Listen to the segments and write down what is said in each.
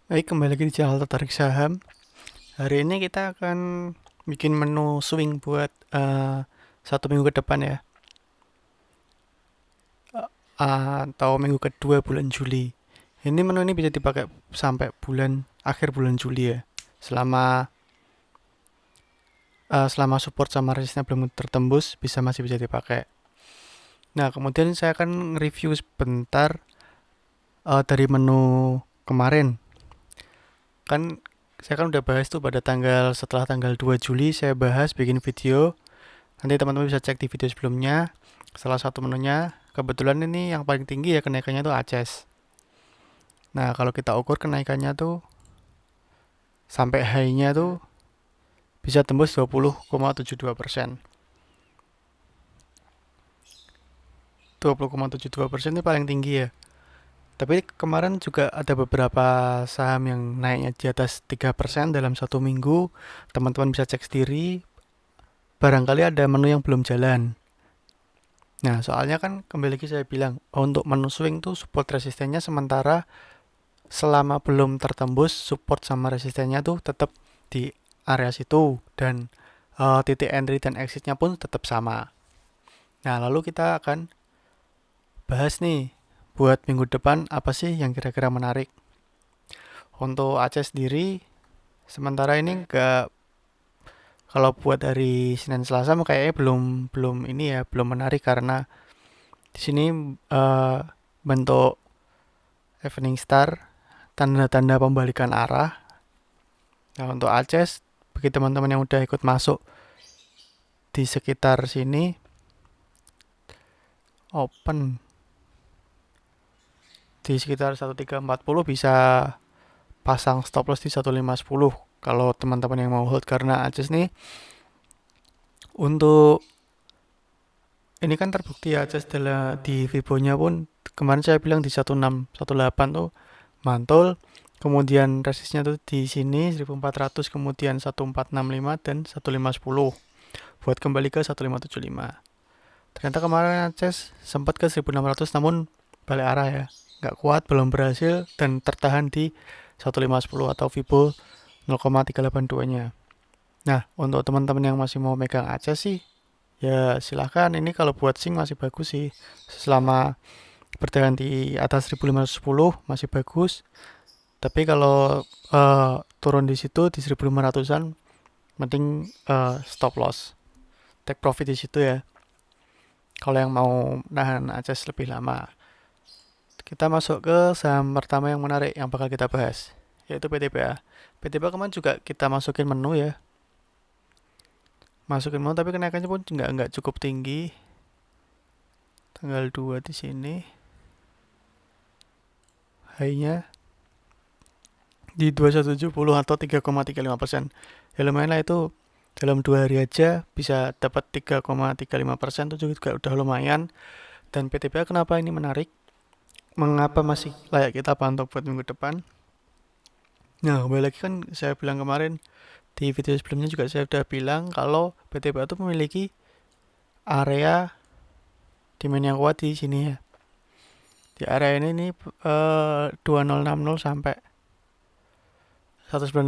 Baik, kembali lagi di channel Tertarik Saham. Hari ini kita akan bikin menu swing buat 1 minggu ke depan ya, atau minggu kedua bulan Juli. Ini menu ini bisa dipakai sampai akhir bulan Juli ya, selama support sama resistnya belum tertembus, masih bisa dipakai. Nah, kemudian saya akan review sebentar dari menu kemarin. Saya kan udah bahas tuh setelah tanggal 2 Juli saya bahas bikin video. Nanti teman-teman bisa cek di video sebelumnya. Salah satu menunya, kebetulan ini yang paling tinggi ya kenaikannya tuh ACES. Nah, kalau kita ukur kenaikannya tuh sampai high-nya tuh bisa tembus 20,72%. 20,72% ini paling tinggi ya. Tapi kemarin juga ada beberapa saham yang naiknya di atas 3% dalam 1 minggu. Teman-teman bisa cek sendiri. Barangkali ada menu yang belum jalan. Nah, soalnya kan kembali lagi saya bilang, untuk menu swing tuh support resistennya sementara selama belum tertembus support sama resistennya tuh tetap di area situ dan titik entry dan exitnya pun tetap sama. Nah, lalu kita akan bahas nih buat minggu depan apa sih yang kira-kira menarik. Untuk Aceh sendiri sementara ini nggak, kalau buat hari Senin Selasa kayaknya belum menarik karena di sini bentuk evening star, tanda-tanda pembalikan arah. Nah, untuk Aceh, bagi teman-teman yang udah ikut masuk di sekitar sini, open di sekitar 1340 bisa pasang stop loss di 1510 kalau teman-teman yang mau hold, karena Aceh nih untuk ini kan terbukti ya Aceh di Fibonya pun kemarin saya bilang di 1618 tuh mantul, kemudian resistnya tuh di sini 1400, kemudian 1465 dan 1510 buat kembali ke 1575. Ternyata kemarin Aceh sempat ke 1600 namun balik arah ya, nggak kuat, belum berhasil dan tertahan di 1510 atau Fibo 0,382 nya. Nah, untuk teman-teman yang masih mau megang Aceh sih ya silahkan, ini kalau buat sing masih bagus sih, selama bertahan di atas 1510 masih bagus. Tapi kalau turun di situ di 1500-an mending stop loss, take profit di situ ya kalau yang mau nahan Aceh lebih lama. Kita masuk ke saham pertama yang menarik yang bakal kita bahas, yaitu PTBA. PTBA kemarin juga kita masukin menu ya, tapi kenaikannya pun nggak cukup tinggi. Tanggal 2 di sini high-nya di 2170 atau 3,35%. Ya lumayan lah, itu dalam 2 hari aja bisa dapat 3,35%, itu juga udah lumayan. Dan PTBA kenapa ini menarik? Mengapa masih layak kita pantau buat minggu depan? Nah, kembali lagi kan saya bilang kemarin di video sebelumnya juga saya udah bilang kalau PTBA itu memiliki area demand yang kuat di sini ya. Di area ini nih 2060 sampai 1980.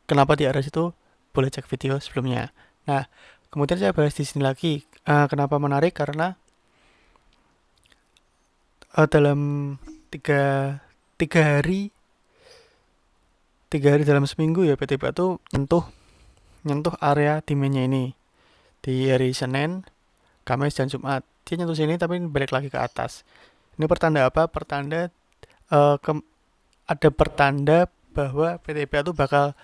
Kenapa di area situ? Boleh cek video sebelumnya. Nah, kemudian saya bahas di sini lagi. Kenapa menarik? Karena dalam tiga, tiga hari dalam seminggu ya PTBA tuh nyentuh area demandnya ini di hari Senin, Kamis dan Jumat. Dia nyentuh sini tapi balik lagi ke atas. Ini pertanda apa? Uh, ke, ada pertanda bahwa PTBA tuh bakal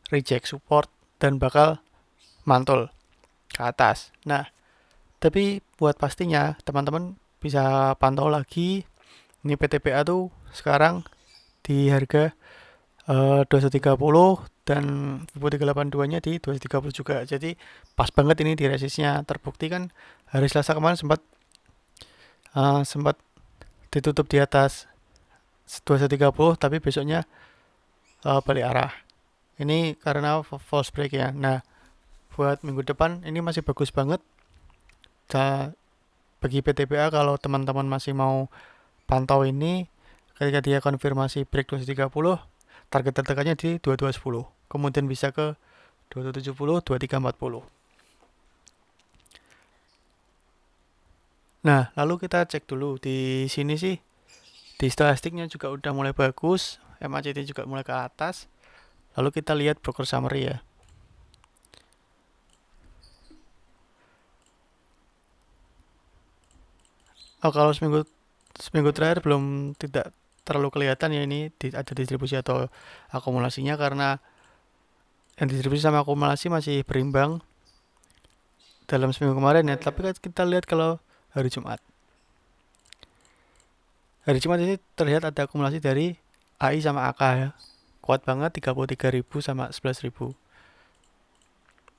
reject support dan bakal mantul ke atas. Nah, tapi buat pastinya teman-teman bisa pantau lagi. Ini PTBA tuh sekarang di harga 230 dan Fibo 382 nya di 230 juga. Jadi pas banget ini di resistnya. Terbukti kan hari Selasa kemarin sempat ditutup di atas 230 tapi besoknya balik arah. Ini karena false break ya. Nah, buat minggu depan ini masih bagus banget. Bagi PTBA kalau teman-teman masih mau pantau ini, ketika dia konfirmasi break 230, target tertekannya di 2210, kemudian bisa ke 2270, 2340. Nah, lalu kita cek dulu di sini sih, di stokastiknya juga udah mulai bagus, MACD juga mulai ke atas. Lalu kita lihat broker summary ya. Oh, kalau seminggu terakhir belum, tidak terlalu kelihatan ya ini ada distribusi atau akumulasinya, karena yang distribusi sama akumulasi masih berimbang dalam seminggu kemarin ya. Tapi kita lihat kalau hari Jumat. Hari Jumat ini terlihat ada akumulasi dari AI sama AK ya. Kuat banget 33.000 sama 11.000.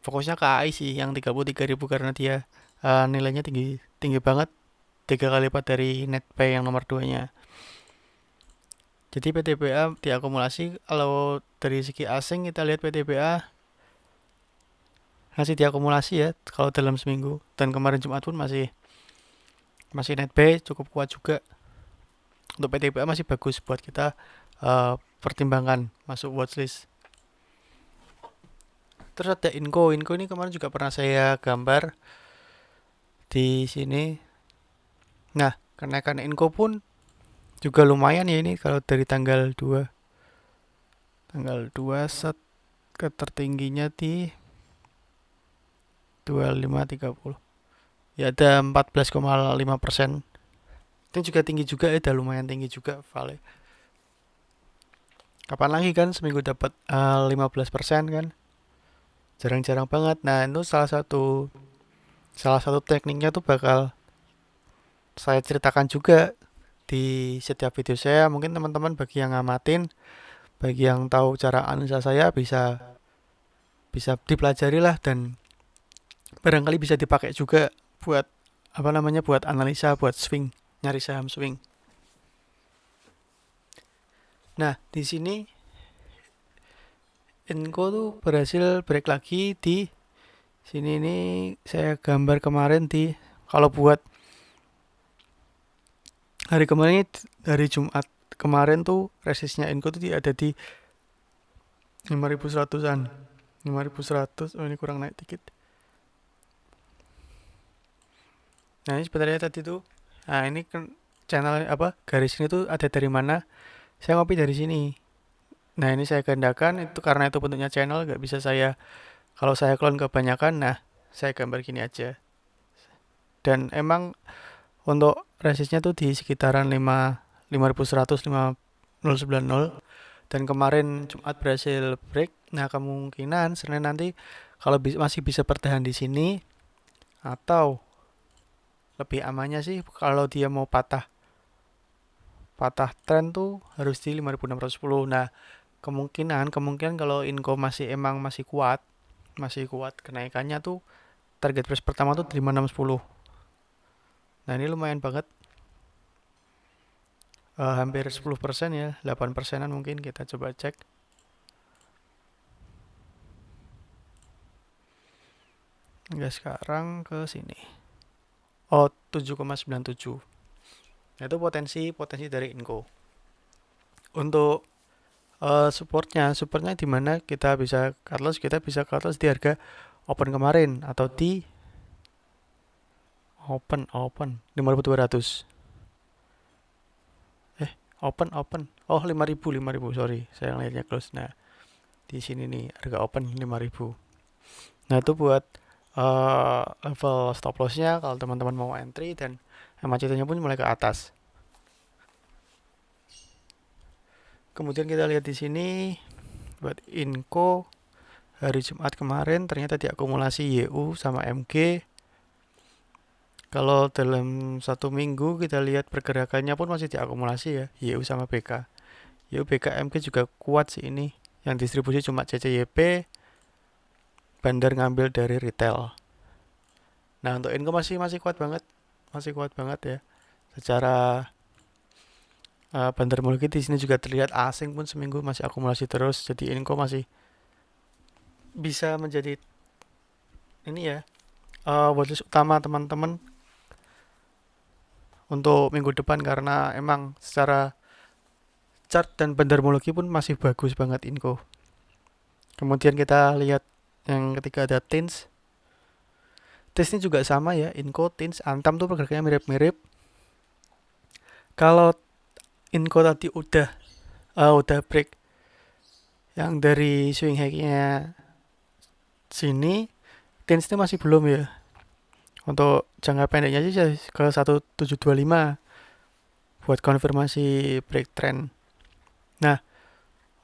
Fokusnya ke AI sih yang 33.000 karena dia nilainya tinggi tinggi banget, 3 kali lipat dari NetPay yang nomor 2-nya. Jadi PTBA diakumulasi, kalau dari segi asing kita lihat PTBA masih diakumulasi ya kalau dalam seminggu, dan kemarin Jumat pun masih NetPay cukup kuat juga. Untuk PTBA masih bagus buat kita pertimbangkan masuk watchlist. Terus ada Inco ini kemarin juga pernah saya gambar di sini. Nah, kenaikan Inco pun juga lumayan ya ini, kalau dari tanggal 2 set ke tertingginya di 2530. Ya ada 14,5%. Itu juga tinggi juga ya, udah lumayan tinggi juga Vale. Kapan lagi kan seminggu dapat 15% kan? Jarang-jarang banget. Nah, itu salah satu tekniknya tuh bakal saya ceritakan juga di setiap video saya. Mungkin teman-teman bagi yang ngamatin, bagi yang tahu cara analisa saya, bisa dipelajari lah, dan barangkali bisa dipakai juga buat buat analisa, buat swing, nyari saham swing. Nah, di sini Inco tuh berhasil break lagi di sini. Ini saya gambar kemarin di, kalau buat hari kemarin, dari Jumat kemarin tuh resistnya Inco tuh ada di 5100-an. 5100. Oh, ini kurang naik dikit. Nah, ini sebenarnya tadi tuh, nah ini kan channel garis ini tuh ada dari mana? Saya ngopi dari sini. Nah, ini saya gandakan itu karena itu bentuknya channel, nggak bisa saya, kalau saya clone kebanyakan. Nah, saya gambar gini aja. Dan emang untuk resistnya tuh di sekitaran 5100, 5090. Dan kemarin Jumat berhasil break. Nah, kemungkinan Senin nanti kalau masih bisa bertahan di sini, atau lebih amannya sih kalau dia mau patah tren tuh harus di 5610. Nah, kemungkinan kalau Inco masih kuat kenaikannya tuh, target price pertama tuh di 5610. Nah, ini lumayan banget. Hampir 10% ya, 8%-an mungkin. Kita coba cek. Enggak, sekarang ke sini. Oh, 7,97. Nah, itu potensi dari Inco. Untuk supportnya di mana kita bisa cut loss di harga open kemarin, atau di open 5200. Open oh 5000, sorry, saya ngeliatnya close. Nah, di sini nih harga open 5000. Nah, itu buat level stop lossnya kalau teman-teman mau entry, dan MACD-nya pun mulai ke atas. Kemudian kita lihat di sini buat Inco hari Jumat kemarin ternyata diakumulasi YU sama MG. Kalau dalam satu minggu kita lihat pergerakannya pun masih diakumulasi ya, YU sama BK. YU, BK, MG juga kuat sih ini. Yang distribusi cuma CCYP, bandar ngambil dari retail. Nah, untuk Inco masih kuat banget ya. Secara bandar mulki di sini juga terlihat asing pun seminggu masih akumulasi terus. Jadi Inco masih bisa menjadi ini ya, watchlist utama teman-teman untuk minggu depan, karena emang secara chart dan bandarmologi pun masih bagus banget Inco. Kemudian kita lihat yang ketiga ada TINS. TINS ini juga sama ya, Inco, TINS, Antam tuh pergerakannya mirip-mirip. Kalau Inco tadi udah break yang dari swing high-nya sini, TINS ini masih belum ya. Untuk jangka pendeknya sih ke 1725 buat konfirmasi break trend. Nah,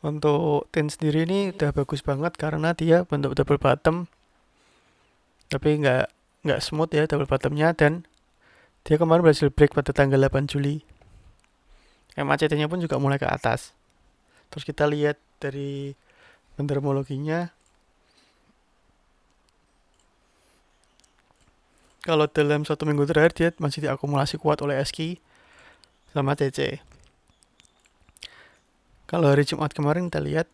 untuk TINS sendiri ini udah bagus banget karena dia bentuk double bottom, tapi nggak smooth ya double bottomnya, dan dia kemarin berhasil break pada tanggal 8 Juli. MACD-nya pun juga mulai ke atas. Terus kita lihat dari bandarmologinya, kalau dalam 1 minggu terakhir dia masih diakumulasi kuat oleh SQ sama TC. Kalau hari Jumat kemarin kita lihat,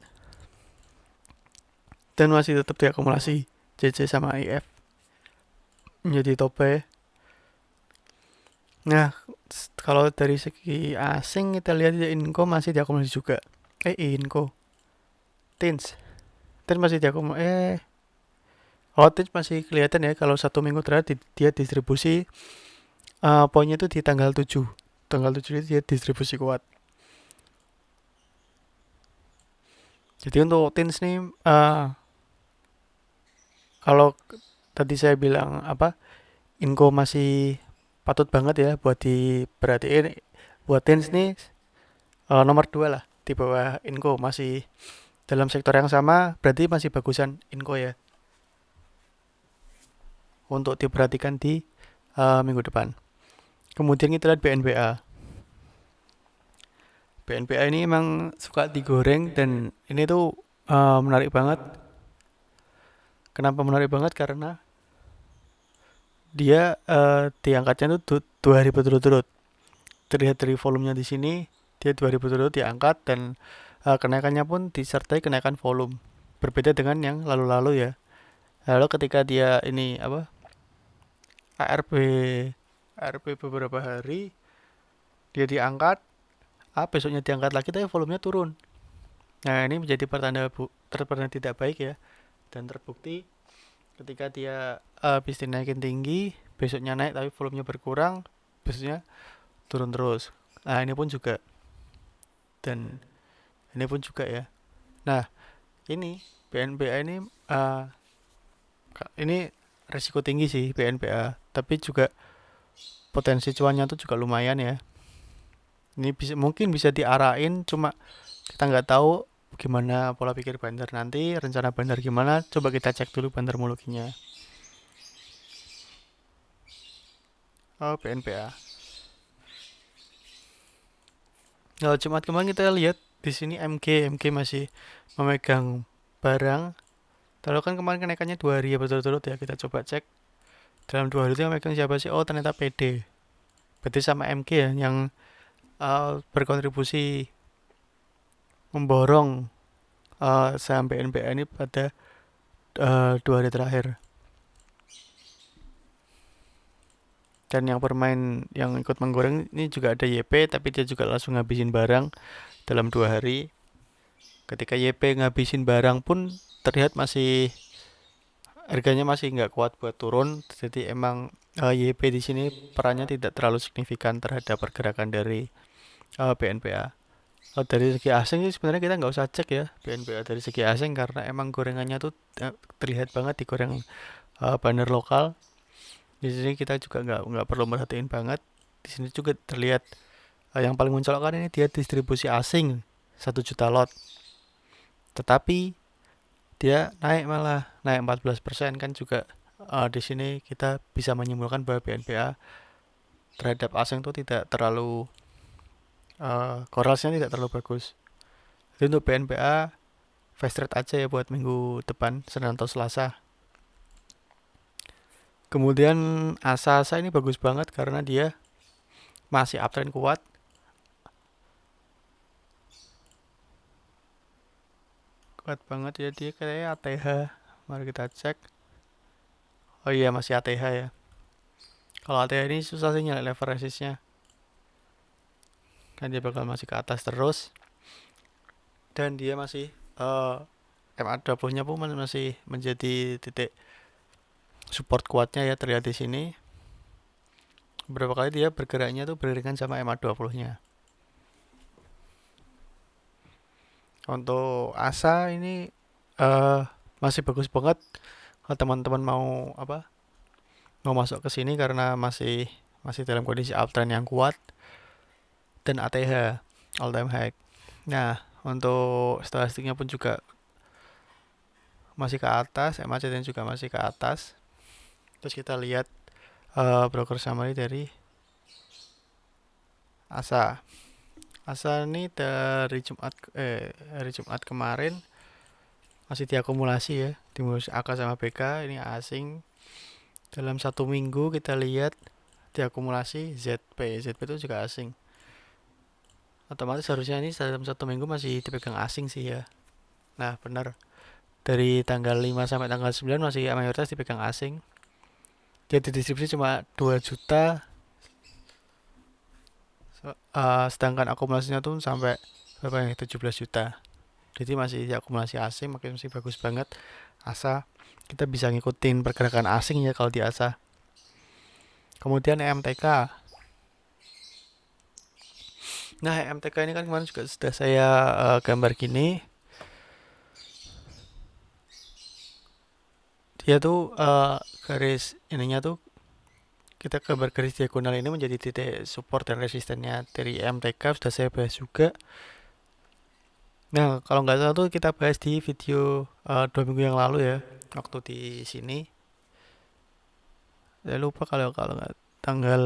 dan masih tetap diakumulasi CC sama IF menjadi tope. Nah, kalau dari segi asing kita lihat Inco masih diakumulasi juga. Inco, TINS masih diakumulasi. TINS masih kelihatan ya, kalau 1 minggu terakhir dia distribusi poinnya itu di tanggal 7. Tanggal 7 itu dia distribusi kuat. Jadi untuk TINS nih, kalau tadi saya bilang Inco masih patut banget ya buat diperhatiin. Buat TINS nih nomor 2 lah di bawah Inco, masih dalam sektor yang sama, berarti masih bagusan Inco ya untuk diperhatikan di minggu depan. Kemudian kita lihat BNBA. BNBA ini emang suka digoreng, dan ini tuh menarik banget. Kenapa menarik banget? Karena dia diangkatnya tuh 2 hari berturut-turut. Terlihat dari volumenya di sini, dia 2 hari berturut-turut diangkat, dan kenaikannya pun disertai kenaikan volume. Berbeda dengan yang lalu-lalu ya. Lalu ketika dia ini ARB beberapa hari, dia diangkat, besoknya diangkat lagi tapi volumenya turun. Nah, ini menjadi pertanda tidak baik ya, dan terbukti ketika dia habis dinaikin tinggi, besoknya naik tapi volumenya berkurang, besoknya turun terus. Nah, ini pun juga ya. Nah, ini BNBA ini resiko tinggi sih BNBA, tapi juga potensi cuannya tuh juga lumayan ya. Ini mungkin bisa diarahin, cuma kita nggak tahu gimana pola pikir bandar nanti, rencana bandar gimana. Coba kita cek dulu bandarmologinya. BNPA. Jumat kemarin kita lihat di sini MG masih memegang barang. Lalu kan kemarin kenaikannya 2 hari ya betul-betul ya. Kita coba cek dalam 2 hari itu yang megang siapa sih? Ternyata PD. Berarti sama MG ya yang berkontribusi memborong saham BNPA ini pada 2 hari terakhir. Dan yang bermain, yang ikut menggoreng ini juga ada YP, tapi dia juga langsung ngabisin barang dalam 2 hari. Ketika YP ngabisin barang pun terlihat masih harganya masih nggak kuat buat turun. Jadi emang YP di sini perannya tidak terlalu signifikan terhadap pergerakan dari BNPA. Dari segi asing sih sebenarnya kita nggak usah cek ya BNPA dari segi asing, karena emang gorengannya tuh terlihat banget digoreng bandar lokal. Di sini kita juga nggak perlu merhatiin banget. Di sini juga terlihat yang paling mencolokkan ini dia distribusi asing 1 juta lot, tetapi dia naik 14% kan juga. Di sini kita bisa menyimpulkan bahwa BNPA terhadap asing itu tidak terlalu korelasinya tidak terlalu bagus. Jadi untuk BNPA fast trade aja ya buat minggu depan, Senin atau Selasa. Kemudian Asa ini bagus banget karena dia masih uptrend kuat. Kuat banget ya dia, kayak ATH. Mari kita cek. Oh iya, masih ATH ya. Kalau ATH ini susah sih nyari level resistnya. Kan dia bakal masih ke atas terus. dan dia masih MA20-nya pun masih menjadi titik support kuatnya ya, terlihat di sini. Beberapa kali dia bergeraknya tuh beriringan sama MA20-nya. Untuk ASA ini masih bagus banget kalau teman-teman mau masuk ke sini karena masih masih dalam kondisi uptrend yang kuat, dan ATH all time high. Nah, untuk statistiknya pun juga masih ke atas, MACD juga masih ke atas. Terus kita lihat broker summary dari ASA. ASA ini dari hari Jumat kemarin masih diakumulasi ya, diakumulasi AK sama BK ini asing. Dalam satu minggu kita lihat diakumulasi ZP itu juga asing. Otomatis harusnya ini dalam satu minggu masih dipegang asing sih ya. Nah benar, dari tanggal 5 sampai tanggal 9 masih mayoritas dipegang asing. Dia didistribusi cuma 2 juta, sedangkan akumulasinya tuh sampai berapa ya, 17 juta. Jadi masih diakumulasi asing, makin masih bagus banget. ASA kita bisa ngikutin pergerakan asing ya kalau di ASA. Kemudian MTK. Nah, MTK ini kan kemarin juga sudah saya gambar gini. Dia tuh garis ininya tuh, kita gambar garis diagonal ini menjadi titik support dan resistennya dari MTK, sudah saya bahas juga. Nah, kalau nggak salah tuh kita bahas di video 2 minggu yang lalu ya, waktu di sini. Saya lupa kalau nggak tanggal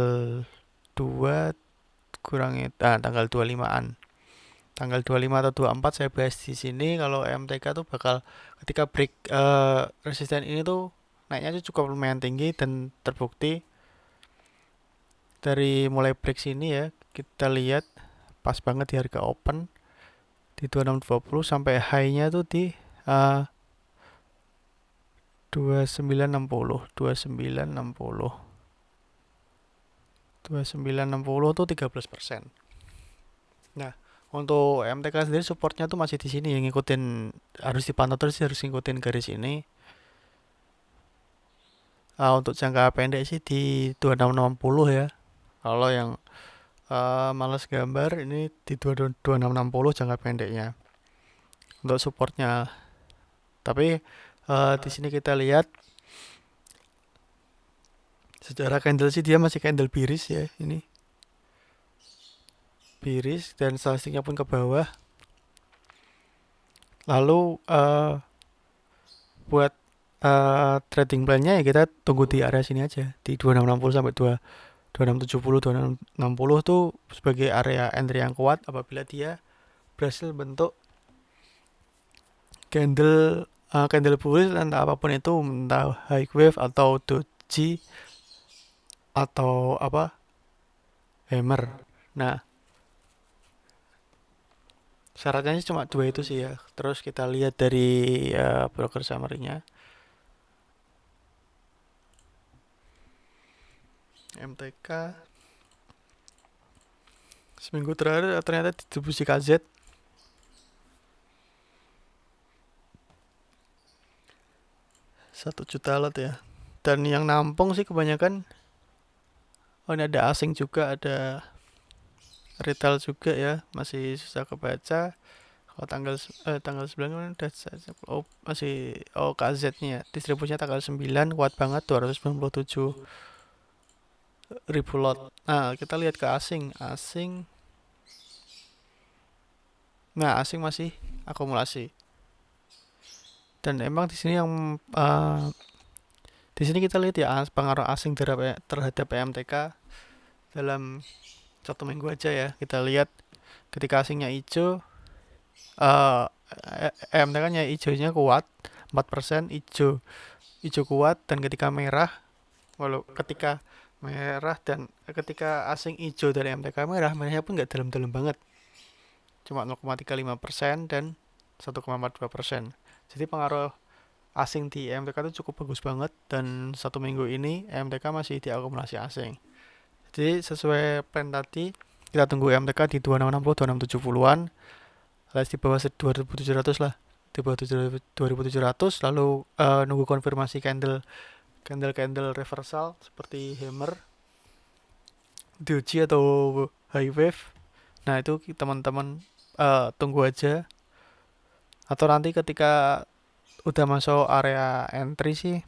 2 kurangi tanggal 25-an. Tanggal 25 atau 24 saya bahas di sini kalau MTK tuh bakal ketika break resisten ini tuh naiknya tuh cukup lumayan tinggi, dan terbukti dari mulai break sini ya. Kita lihat pas banget di harga open di 2620 sampai high-nya tuh di 2960 tuh 13%. Nah, untuk MTK sendiri supportnya tuh masih di sini yang ngikutin, harus dipantau terus, harus ngikutin garis ini. Untuk jangka pendek sih di 2660 ya. Kalau yang males gambar ini di 2660 jangka pendeknya untuk supportnya. Tapi di sini kita lihat secara candle sih dia masih candle bearish ya, ini bearish dan statistiknya pun ke bawah. Lalu buat trading plan-nya ya kita tunggu di area sini aja di 2660 sampai 2670 2660 tuh sebagai area entry yang kuat apabila dia berhasil bentuk candle bullish, entah apapun itu, entah high wave atau doji atau hammer. Nah, syaratnya cuma dua itu sih ya. Terus kita lihat dari broker summary-nya. MTK seminggu terakhir ternyata distribusi KZ. Satu juta lot ya. Dan yang nampung sih kebanyakan, ini ada asing juga, ada retail juga ya, masih susah kebaca. Kalau tanggal 9 udah masih KZ nya ya. Distribusinya tanggal 9 kuat banget, 297 ribu lot. Nah, kita lihat ke asing. Nah, asing masih akumulasi. Dan emang di sini yang di sini kita lihat ya pengaruh asing terhadap MTK dalam satu minggu aja ya. Kita lihat ketika asingnya hijau, MTK-nya hijaunya kuat 4%, hijau kuat, dan ketika merah, ketika asing hijau dari MTK merahnya pun nggak dalam-dalam banget, cuma 0,35% dan 1,42%. Jadi pengaruh asing di MTK itu cukup bagus banget, dan satu minggu ini MTK masih diakumulasi asing. Jadi sesuai plan tadi, kita tunggu MTK di 2660 2670-an. alias di bawah 2700 lah, di bawah 2700, lalu nunggu konfirmasi candle reversal seperti hammer, doji atau high wave. Nah itu teman-teman tunggu aja, atau nanti ketika udah masuk area entry sih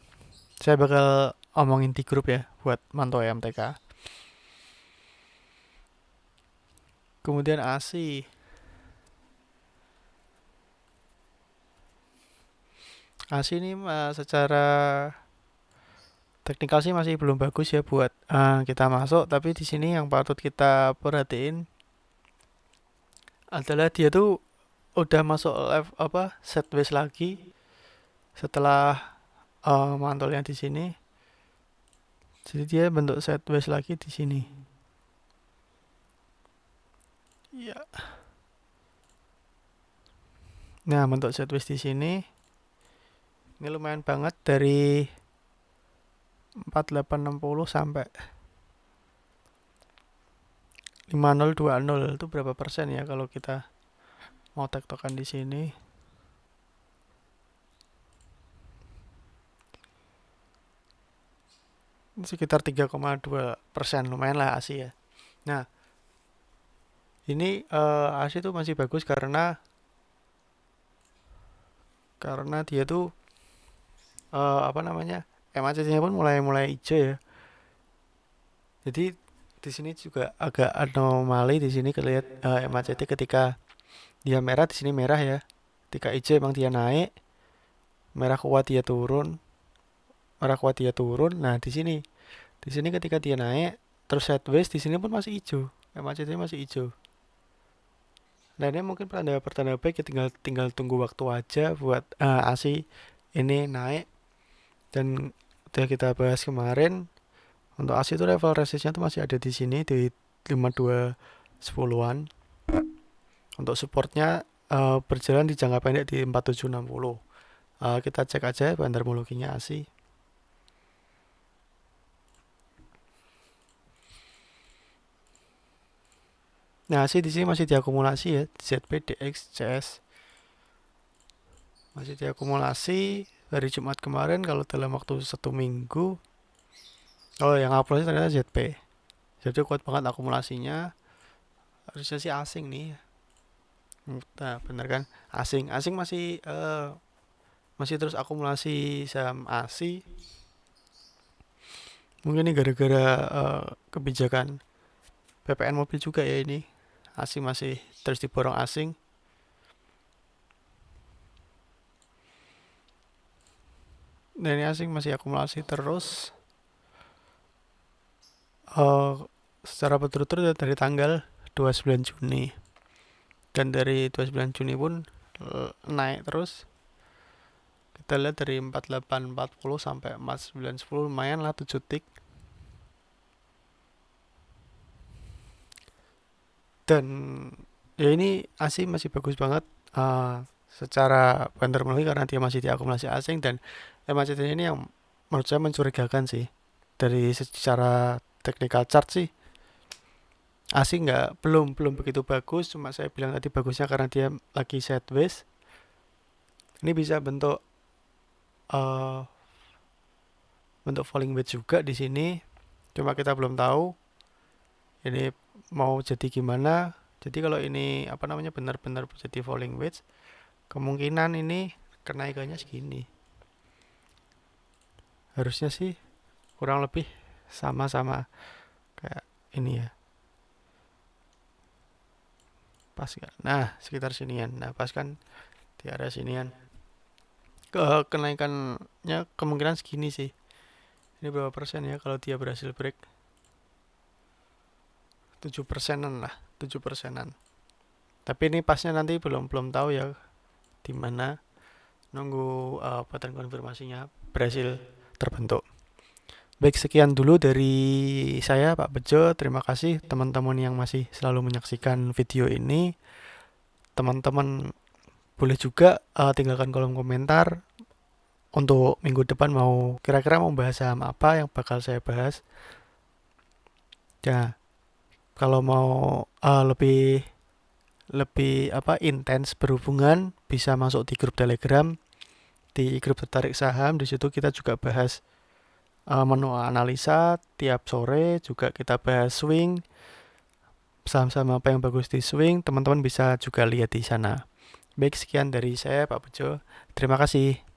saya bakal omongin di grup ya buat mantau MTK. Kemudian ASI ini secara teknikal sih masih belum bagus ya buat kita masuk, tapi di sini yang patut kita perhatiin adalah dia tuh udah masuk sideways lagi setelah mantulnya di sini. Jadi dia bentuk sideways lagi di sini. Ya. Nah, bentuk sideways di sini ini lumayan banget dari 4860 sampai 5020. Itu berapa persen ya kalau kita mau tektokan di sini? Sekitar 3,2%, lumayan lah ASI ya. Nah, ini ASI tuh masih bagus karena dia tuh MACD-nya pun mulai hijau ya. Jadi di sini juga agak anomali, di sini kelihatan MACD ketika dia merah, di sini merah ya. Ketika hijau emang dia naik, merah kuat dia turun, merah kuat dia turun. Nah di sini ketika dia naik terus sideways, di sini pun masih hijau, MACD masih hijau. Nah ini mungkin pertanda baik ya, tinggal tunggu waktu aja buat ASI ini naik. Dan udah kita bahas kemarin, untuk ASI itu level resistnya tuh masih ada di sini di 5210-an. Untuk supportnya berjalan di jangka pendek di 4760. Kita cek aja bandarmologinya ASI. Nah, ASI di sini masih diakumulasi ya, ZP, DX, CS. Masih diakumulasi dari Jumat kemarin. Kalau dalam waktu 1 minggu, yang upload ternyata ZP. Jadi kuat banget akumulasinya. Harusnya sih asing nih. Nah, bener kan? Asing masih terus akumulasi saham ASI. Mungkin ini gara-gara kebijakan PPN mobil juga ya ini. Asing masih terus diborong asing. Dan ini asing masih akumulasi terus. Secara berturut-turut dari tanggal 29 Juni. Dan dari 29 Juni pun naik terus. Kita lihat dari 4840 sampai 4910, lumayan lah 7 tick. Dan ya ini ASI masih bagus banget secara bandarmologi karena dia masih diakumulasi asing, dan MACD ini yang menurut saya mencurigakan sih. Dari secara technical chart sih ASI belum begitu bagus, cuma saya bilang tadi bagusnya karena dia lagi sideways. Ini bisa bentuk falling wedge juga di sini, cuma kita belum tahu ini mau jadi gimana. Jadi kalau ini benar-benar jadi falling wedge, kemungkinan ini kenaikannya segini. Harusnya sih kurang lebih sama-sama kayak ini ya. Pas kan? Nah, sekitar sinian. Nah, pas kan di area sinian. Kenaikannya kemungkinan segini sih. Ini berapa persen ya kalau dia berhasil break? 7%-an lah, 7%-an. Tapi ini pasnya nanti belum tahu ya di mana. Nunggu pattern konfirmasinya berhasil terbentuk. Baik, sekian dulu dari saya Pak Bejo. Terima kasih teman-teman yang masih selalu menyaksikan video ini. Teman-teman boleh juga tinggalkan kolom komentar untuk minggu depan kira-kira mau bahas saham apa yang bakal saya bahas. Ya, kalau mau lebih lebih intens berhubungan, bisa masuk di grup Telegram, di grup tertarik saham. Di situ kita juga bahas menu analisa tiap sore, juga kita bahas swing, saham-saham apa yang bagus di swing, teman-teman bisa juga lihat di sana. Baik, sekian dari saya Pak Bejo. Terima kasih.